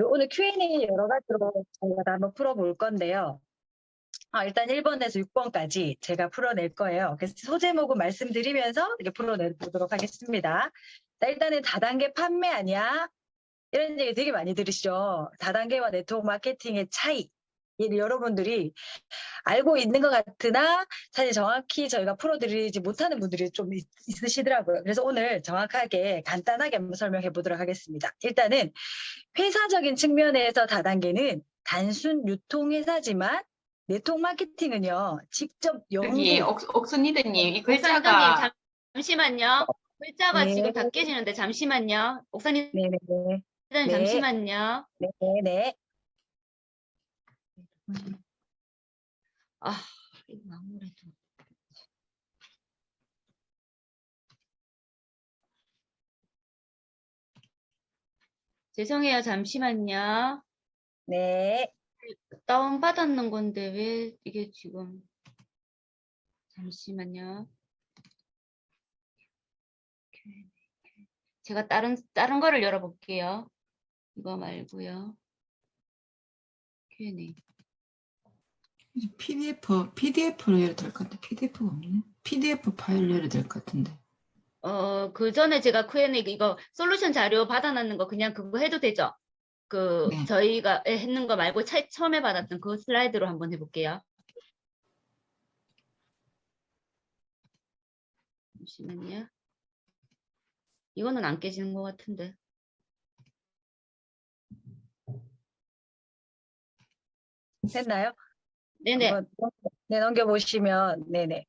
오늘 Q&A 여러 가지로 저희가 다 한번 풀어볼 건데요. 일단 1번에서 6번까지 제가 풀어낼 거예요. 그래서 소제목은 말씀드리면서 이렇게 풀어내보도록 하겠습니다. 자, 일단은 다단계 판매 아니야? 이런 얘기 되게 많이 들으시죠? 다단계와 네트워크 마케팅의 차이. 여러분들이 알고 있는 것 같으나 사실 정확히 저희가 풀어드리지 못하는 분들이 좀 있으시더라고요. 그래서 오늘 정확하게 간단하게 한번 설명해 보도록 하겠습니다. 일단은 회사적인 측면에서 다단계는 단순 유통회사지만 네트워크 마케팅은요, 직접 여기 연구. 옥순이드님, 이 글자님 글자가 잠시만요. 글자가 네. 지금 다 깨지는데 잠시만요. 옥사님 네네네. 네. 잠시만요. 네네. 이거 아무래도 죄송해요. 잠시만요. 네. 다운 받았는 건데 왜 이게 지금 잠시만요. 제가 다른 거를 열어볼게요. 이거 말고요. Q&A. PDF로 열어야 될 것 같은데 PDF가 없네. PDF 파일로 열어야 될 것 같은데. 그 전에 제가 Q&A 이거 솔루션 자료 받아놨는 거 그냥 그거 해도 되죠? 네. 저희가 했는 거 말고 처음에 받았던 그 슬라이드로 한번 해볼게요. 잠시만요. 이거는 안 깨지는 것 같은데. 됐나요? 네네. 한번 넘겨보시면, 네네.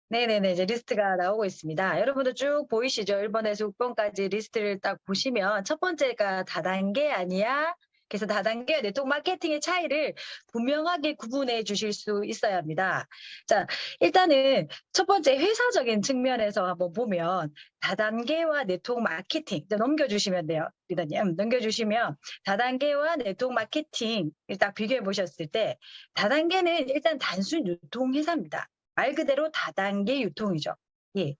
네네네, 이제 리스트가 나오고 있습니다. 여러분들 쭉 보이시죠? 1번에서 6번까지 리스트를 딱 보시면 첫 번째가 다단계 아니야? 그래서 다단계와 네트워크 마케팅의 차이를 분명하게 구분해 주실 수 있어야 합니다. 자, 일단은 첫 번째 회사적인 측면에서 한번 보면 다단계와 네트워크 마케팅 넘겨주시면 돼요. 리더님 넘겨주시면 다단계와 네트워크 마케팅을 딱 비교해 보셨을 때 다단계는 일단 단순 유통회사입니다. 말 그대로 다단계 유통이죠. 예.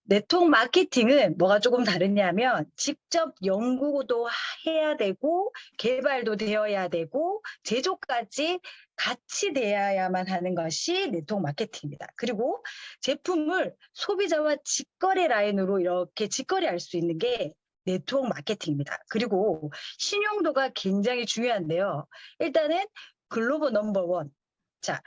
네트워크 마케팅은 뭐가 조금 다르냐면 직접 연구도 해야 되고 개발도 되어야 되고 제조까지 같이 되어야만 하는 것이 네트워크 마케팅입니다. 그리고 제품을 소비자와 직거래 라인으로 이렇게 직거래할 수 있는 게 네트워크 마케팅입니다. 그리고 신용도가 굉장히 중요한데요. 일단은 글로벌 넘버원. 자,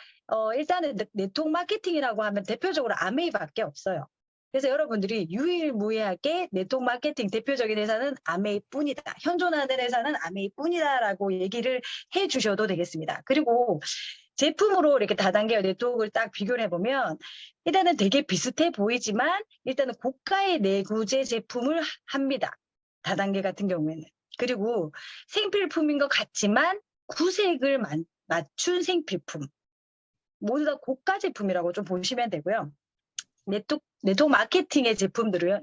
일단은 네트워크 마케팅이라고 하면 대표적으로 아메이밖에 없어요. 그래서 여러분들이 유일무이하게 네트워크 마케팅 대표적인 회사는 아메이뿐이다. 현존하는 회사는 아메이뿐이다라고 얘기를 해주셔도 되겠습니다. 그리고 제품으로 이렇게 다단계 네트워크를 딱 비교를 해보면 일단은 되게 비슷해 보이지만 일단은 고가의 내구재 제품을 합니다. 다단계 같은 경우에는. 그리고 생필품인 것 같지만 구색을 맞춘 생필품. 모두 다 고가 제품이라고 좀 보시면 되고요. 네트워크 마케팅의 제품들은요,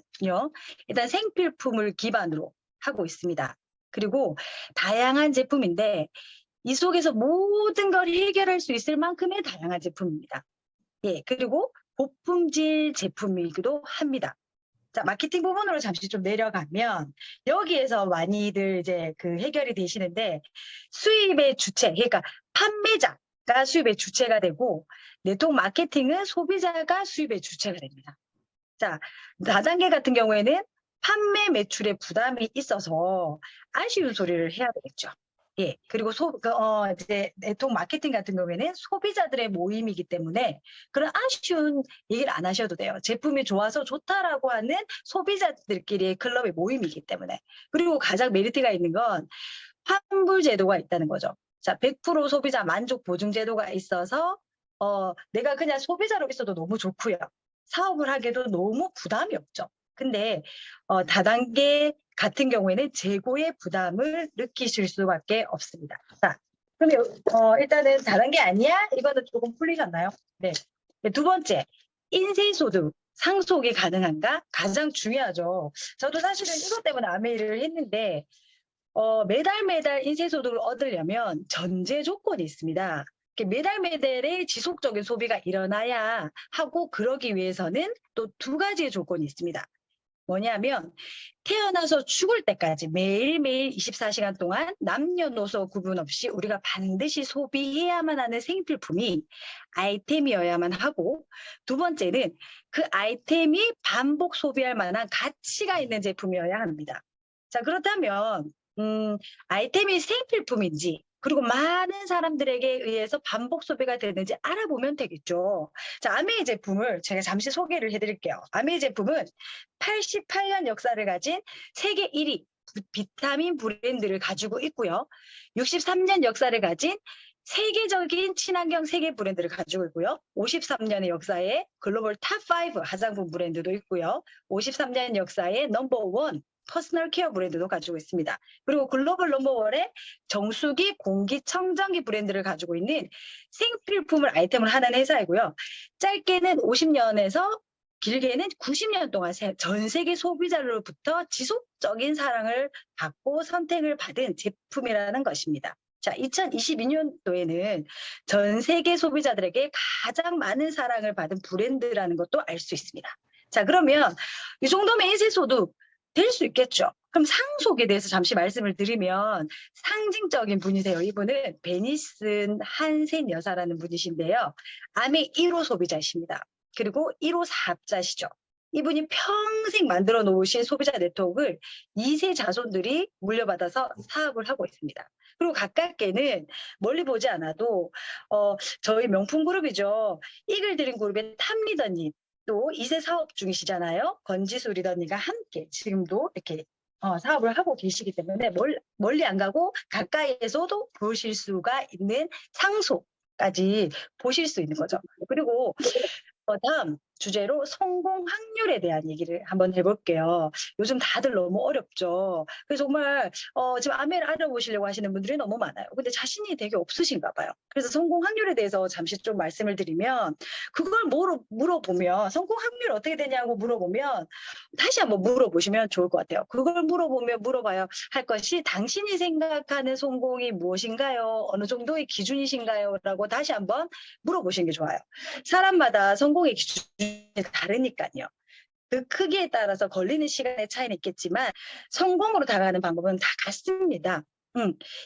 일단 생필품을 기반으로 하고 있습니다. 그리고 다양한 제품인데 이 속에서 모든 걸 해결할 수 있을 만큼의 다양한 제품입니다. 예, 그리고 고품질 제품이기도 합니다. 자, 마케팅 부분으로 잠시 좀 내려가면 여기에서 많이들 이제 그 해결이 되시는데 수입의 주체, 그러니까 판매자가 수입의 주체가 되고 네트워크 마케팅은 소비자가 수입의 주체가 됩니다. 자, 다단계 같은 경우에는 판매 매출에 부담이 있어서 아쉬운 소리를 해야 되겠죠. 예, 그리고 이제 네트워크 마케팅 같은 경우에는 소비자들의 모임이기 때문에 그런 아쉬운 얘기를 안 하셔도 돼요. 제품이 좋아서 좋다라고 하는 소비자들끼리의 클럽의 모임이기 때문에. 그리고 가장 메리트가 있는 건 환불 제도가 있다는 거죠. 자, 100% 소비자 만족 보증 제도가 있어서 내가 그냥 소비자로 있어도 너무 좋고요. 사업을 하기도 너무 부담이 없죠. 근데 다단계 같은 경우에는 재고의 부담을 느끼실 수밖에 없습니다. 자, 그럼 일단은 다단계 아니야? 이거는 조금 풀리셨나요? 네. 두 번째, 인쇄소득 상속이 가능한가? 가장 중요하죠. 저도 사실은 이것 때문에 아메이를 했는데 매달 인쇄소득을 얻으려면 전제 조건이 있습니다. 매달의 지속적인 소비가 일어나야 하고 그러기 위해서는 또 두 가지의 조건이 있습니다. 뭐냐면 태어나서 죽을 때까지 매일매일 24시간 동안 남녀노소 구분 없이 우리가 반드시 소비해야만 하는 생필품이 아이템이어야만 하고, 두 번째는 그 아이템이 반복 소비할 만한 가치가 있는 제품이어야 합니다. 자, 그렇다면 아이템이 생필품인지 그리고 많은 사람들에게 의해서 반복 소비가 되는지 알아보면 되겠죠. 자, 아메이 제품을 제가 잠시 소개를 해드릴게요. 아메이 제품은 88년 역사를 가진 세계 1위 비타민 브랜드를 가지고 있고요. 63년 역사를 가진 세계적인 친환경 세계 브랜드를 가지고 있고요. 53년의 역사에 글로벌 탑5 화장품 브랜드도 있고요. 53년 역사에 넘버1 퍼스널 케어 브랜드도 가지고 있습니다. 그리고 글로벌 넘버1의 정수기, 공기청정기 브랜드를 가지고 있는 생필품을 아이템을 하는 회사이고요. 짧게는 50년에서 길게는 90년 동안 전 세계 소비자로부터 지속적인 사랑을 받고 선택을 받은 제품이라는 것입니다. 자, 2022년도에는 전 세계 소비자들에게 가장 많은 사랑을 받은 브랜드라는 것도 알 수 있습니다. 자, 그러면 이 정도면 인쇄소도 될 수 있겠죠. 그럼 상속에 대해서 잠시 말씀을 드리면 상징적인 분이세요. 이분은 베니슨 한센 여사라는 분이신데요. 아메 1호 소비자이십니다. 그리고 1호 사업자시죠. 이분이 평생 만들어 놓으신 소비자 네트워크를 2세 자손들이 물려받아서 사업을 하고 있습니다. 그리고 가깝게는 멀리 보지 않아도 저희 명품 그룹이죠. 이글드림 그룹의 탑리더님 또 2세 사업 중이시잖아요. 권지수 리더님과 함께 지금도 이렇게 사업을 하고 계시기 때문에 멀리 안 가고 가까이에서도 보실 수가 있는 상속까지 보실 수 있는 거죠. 그리고 다음 주제로 성공 확률에 대한 얘기를 한번 해볼게요. 요즘 다들 너무 어렵죠. 그래서 정말 지금 아메를 알아보시려고 하시는 분들이 너무 많아요. 근데 자신이 되게 없으신가 봐요. 그래서 성공 확률에 대해서 잠시 좀 말씀을 드리면, 그걸 물어보면 성공 확률 어떻게 되냐고 물어보면 다시 한번 물어보시면 좋을 것 같아요. 그걸 물어봐야 할 것이 당신이 생각하는 성공이 무엇인가요? 어느 정도의 기준이신가요? 라고 다시 한번 물어보시는 게 좋아요. 사람마다 성공의 기준이 다르니까요. 그 크기에 따라서 걸리는 시간의 차이는 있겠지만 성공으로 다가가는 방법은 다 같습니다.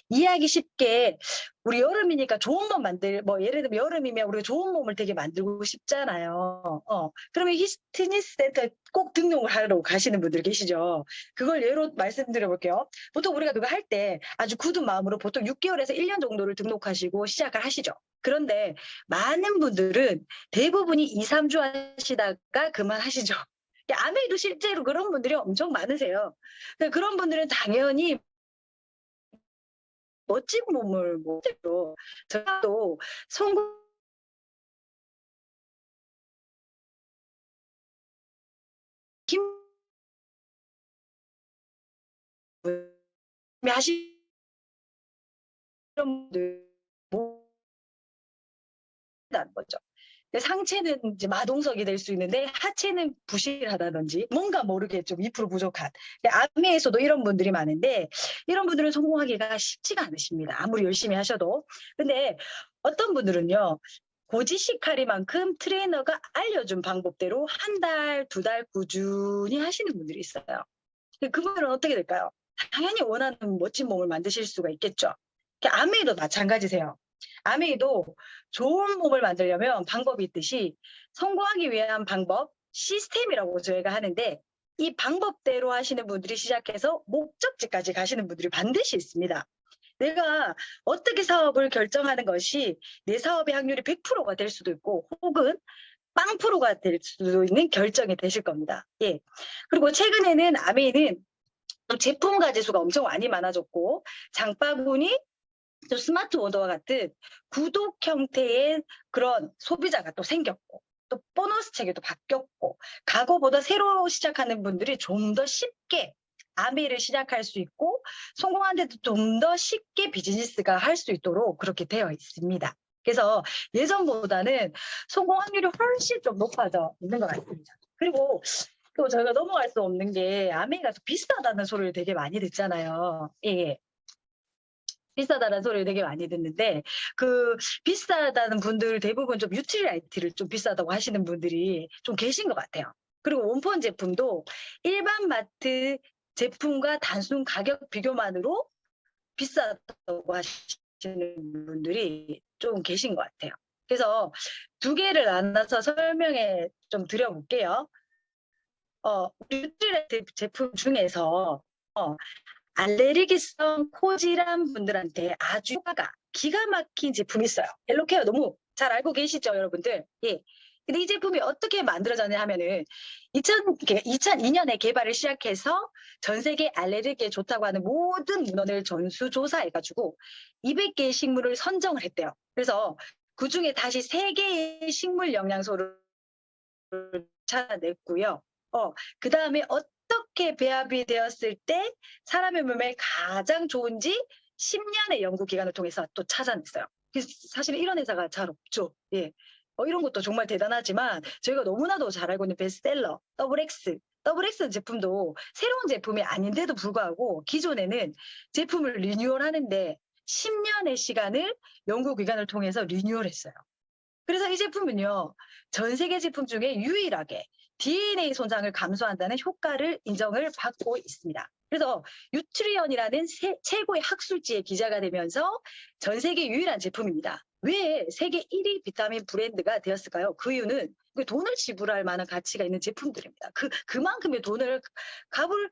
이해하기 쉽게 우리 여름이니까 좋은 몸 예를 들면 여름이면 우리가 좋은 몸을 되게 만들고 싶잖아요. 그러면 피트니스 센터에 꼭 등록을 하려고 가시는 분들 계시죠. 그걸 예로 말씀드려 볼게요. 보통 우리가 그거 할 때 아주 굳은 마음으로 보통 6개월에서 1년 정도를 등록하시고 시작을 하시죠. 그런데 많은 분들은 대부분이 2, 3주 하시다가 그만하시죠. 아메이도 실제로 그런 분들이 엄청 많으세요. 그런 분들은 당연히 멋진 몸을 못해도 저도 성공 하시는 분들 못하는 거죠. 상체는 이제 마동석이 될 수 있는데 하체는 부실하다든지 뭔가 모르게 좀 2% 부족한. 아메에서도 이런 분들이 많은데 이런 분들은 성공하기가 쉽지가 않으십니다. 아무리 열심히 하셔도. 근데 어떤 분들은요. 고지식하리만큼 트레이너가 알려준 방법대로 한 달, 2달 꾸준히 하시는 분들이 있어요. 그분들은 어떻게 될까요? 당연히 원하는 멋진 몸을 만드실 수가 있겠죠. 아메이도 마찬가지세요. 아메이도 좋은 몸을 만들려면 방법이 있듯이 성공하기 위한 방법, 시스템이라고 저희가 하는데 이 방법대로 하시는 분들이 시작해서 목적지까지 가시는 분들이 반드시 있습니다. 내가 어떻게 사업을 결정하는 것이 내 사업의 확률이 100%가 될 수도 있고 혹은 0%가 될 수도 있는 결정이 되실 겁니다. 예. 그리고 최근에는 아메이는 제품 가지수가 엄청 많이 많아졌고 장바구니, 또 스마트 오더와 같은 구독 형태의 그런 소비자가 또 생겼고 또 보너스 체계도 바뀌었고 과거보다 새로 시작하는 분들이 좀 더 쉽게 아메이를 시작할 수 있고 성공하는데도 좀 더 쉽게 비즈니스가 할 수 있도록 그렇게 되어 있습니다. 그래서 예전보다는 성공 확률이 훨씬 좀 높아져 있는 것 같습니다. 그리고 또 저희가 넘어갈 수 없는 게 아메이가 비싸다는 소리를 되게 많이 듣잖아요. 예. 비싸다는 소리를 되게 많이 듣는데 그 비싸다는 분들 대부분 좀 유틸라이티를 좀 비싸다고 하시는 분들이 좀 계신 것 같아요. 그리고 원폰 제품도 일반 마트 제품과 단순 가격 비교만으로 비싸다고 하시는 분들이 좀 계신 것 같아요. 그래서 두 개를 나눠서 설명해 좀 드려볼게요. 뉴트리얼 제품 중에서 알레르기성 코질환 분들한테 아주 효과가 기가 막힌 제품이 있어요. 헬로케어 너무 잘 알고 계시죠, 여러분들? 예. 근데 이 제품이 어떻게 만들어졌냐 하면은 2002년에 개발을 시작해서 전 세계 알레르기에 좋다고 하는 모든 문헌을 전수조사해가지고 200개의 식물을 선정을 했대요. 그래서 그 중에 다시 3개의 식물 영양소를 찾아냈고요. 그 다음에 어떻게 배합이 되었을 때 사람의 몸에 가장 좋은지 10년의 연구 기간을 통해서 또 찾아냈어요. 사실 이런 회사가 잘 없죠. 예. 이런 것도 정말 대단하지만 저희가 너무나도 잘 알고 있는 베스트셀러 더블X 제품도 새로운 제품이 아닌데도 불구하고 기존에는 제품을 리뉴얼하는데 10년의 시간을 연구 기간을 통해서 리뉴얼했어요. 그래서 이 제품은요, 전 세계 제품 중에 유일하게 DNA 손상을 감소한다는 효과를 인정을 받고 있습니다. 그래서 유트리언이라는 최고의 학술지에 기자가 되면서 전 세계 유일한 제품입니다. 왜 세계 1위 비타민 브랜드가 되었을까요? 그 이유는 돈을 지불할 만한 가치가 있는 제품들입니다. 그만큼의 돈을 값을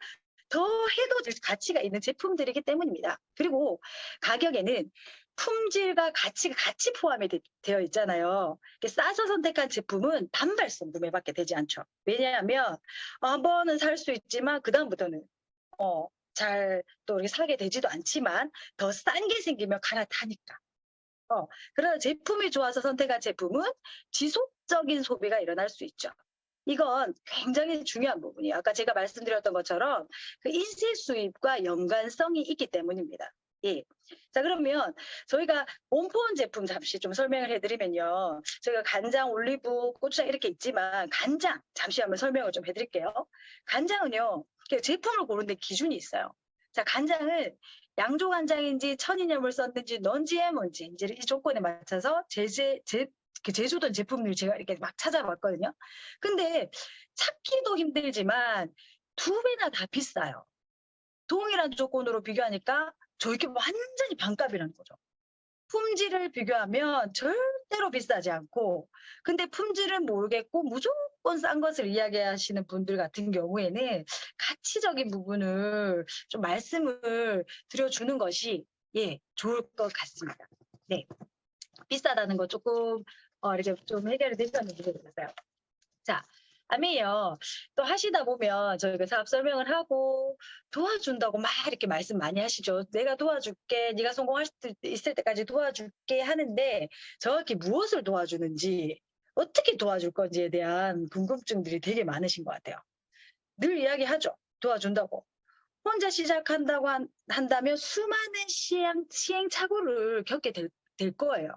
더 해도 될 가치가 있는 제품들이기 때문입니다. 그리고 가격에는 품질과 가치가 같이 포함이 되어 있잖아요. 싸서 선택한 제품은 단발성 구매밖에 되지 않죠. 왜냐하면 한 번은 살 수 있지만 그 다음부터는 잘 또 이렇게 사게 되지도 않지만 더 싼 게 생기면 갈아타니까. 그러나 제품이 좋아서 선택한 제품은 지속적인 소비가 일어날 수 있죠. 이건 굉장히 중요한 부분이에요. 아까 제가 말씀드렸던 것처럼 그 인쇄 수입과 연관성이 있기 때문입니다. 예. 자, 그러면 저희가 원포원 제품 잠시 좀 설명을 해드리면요. 저희가 간장, 올리브, 고추장 이렇게 있지만 간장 잠시 한번 설명을 좀 해드릴게요. 간장은요. 제품을 고르는데 기준이 있어요. 자, 간장은 양조 간장인지 천인염을 썼는지 non-GMO인지 이 조건에 맞춰서 제조된 제품을 제가 이렇게 막 찾아봤거든요. 근데 찾기도 힘들지만 2배나 다 비싸요. 동일한 조건으로 비교하니까 저렇게 완전히 반값이라는 거죠. 품질을 비교하면 절대로 비싸지 않고, 근데 품질을 모르겠고 무조건 싼 것을 이야기하시는 분들 같은 경우에는 가치적인 부분을 좀 말씀을 드려주는 것이 좋을 것 같습니다. 네, 비싸다는 거 조금 이렇게 좀 해결이 되셨는지 모르겠어요. 자, 아메요. 또 하시다 보면 저희가 사업 설명을 하고 도와준다고 막 이렇게 말씀 많이 하시죠. 내가 도와줄게, 네가 성공할 수 있을 때까지 도와줄게 하는데 정확히 무엇을 도와주는지, 어떻게 도와줄 건지에 대한 궁금증들이 되게 많으신 것 같아요. 늘 이야기하죠. 도와준다고. 혼자 시작한다고 한다면 수많은 시행착오를 겪게 될 거예요.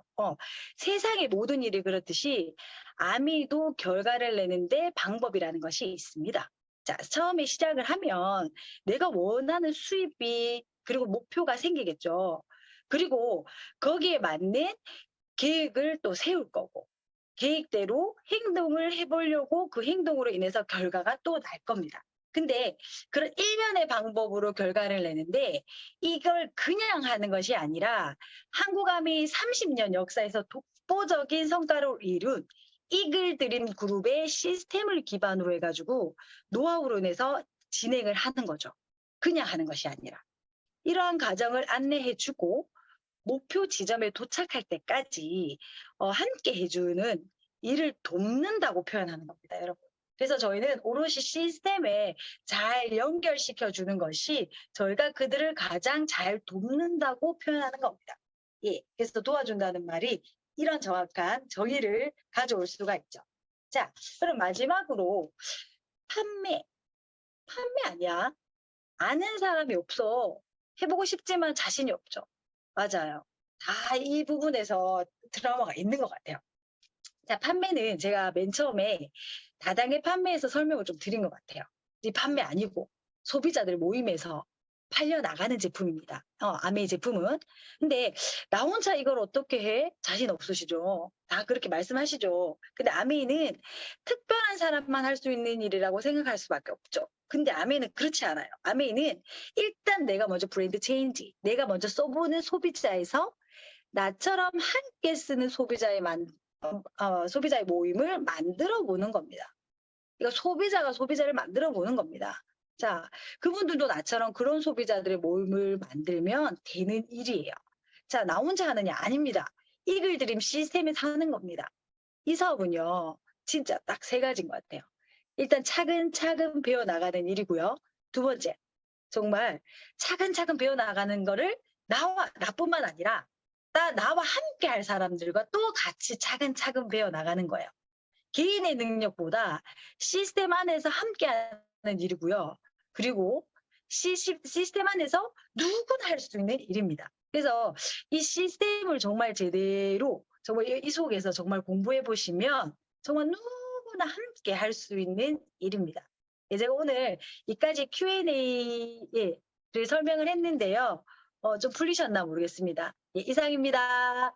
세상의 모든 일이 그렇듯이 아미도 결과를 내는데 방법이라는 것이 있습니다. 자, 처음에 시작을 하면 내가 원하는 수입이 그리고 목표가 생기겠죠. 그리고 거기에 맞는 계획을 또 세울 거고, 계획대로 행동을 해보려고 그 행동으로 인해서 결과가 또 날 겁니다. 근데 그런 일련의 방법으로 결과를 내는데 이걸 그냥 하는 것이 아니라 한국아미 30년 역사에서 독보적인 성과를 이룬 이글드림 그룹의 시스템을 기반으로 해가지고 노하우로 인해서 진행을 하는 거죠. 그냥 하는 것이 아니라. 이러한 과정을 안내해주고 목표 지점에 도착할 때까지 함께 해주는 일을 돕는다고 표현하는 겁니다, 여러분. 그래서 저희는 오롯이 시스템에 잘 연결시켜 주는 것이 저희가 그들을 가장 잘 돕는다고 표현하는 겁니다. 예, 그래서 도와준다는 말이 이런 정확한 정의를 가져올 수가 있죠. 자, 그럼 마지막으로 판매 아니야. 아는 사람이 없어. 해보고 싶지만 자신이 없죠. 맞아요. 다 이 부분에서 드라마가 있는 것 같아요. 자, 판매는 제가 맨 처음에 다단계 판매에서 설명을 좀 드린 것 같아요. 이 판매 아니고 소비자들 모임에서 팔려나가는 제품입니다. 아메이 제품은. 근데 나 혼자 이걸 어떻게 해? 자신 없으시죠? 다 그렇게 말씀하시죠. 근데 아메이는 특별한 사람만 할 수 있는 일이라고 생각할 수밖에 없죠. 근데 아메이는 그렇지 않아요. 아메이는 일단 내가 먼저 브랜드 체인지, 내가 먼저 써보는 소비자에서 나처럼 함께 쓰는 소비자의 모임을 만들어 보는 겁니다. 이거 소비자가 소비자를 만들어 보는 겁니다. 자, 그분들도 나처럼 그런 소비자들의 모임을 만들면 되는 일이에요. 자, 나 혼자 하느냐? 아닙니다. 이글드림 시스템에서 하는 겁니다. 이 사업은요, 진짜 딱 세 가지인 것 같아요. 일단 차근차근 배워나가는 일이고요. 두 번째, 정말 차근차근 배워나가는 거를 나뿐만 아니라 나와 함께 할 사람들과 또 같이 차근차근 배워나가는 거예요. 개인의 능력보다 시스템 안에서 함께하는 일이고요. 그리고 시스템 안에서 누구나 할 수 있는 일입니다. 그래서 이 시스템을 정말 제대로 정말 이 속에서 정말 공부해 보시면 정말 누구나 함께 할 수 있는 일입니다. 제가 오늘 이까지 Q&A를 설명을 했는데요. 좀 풀리셨나 모르겠습니다. 예, 이상입니다.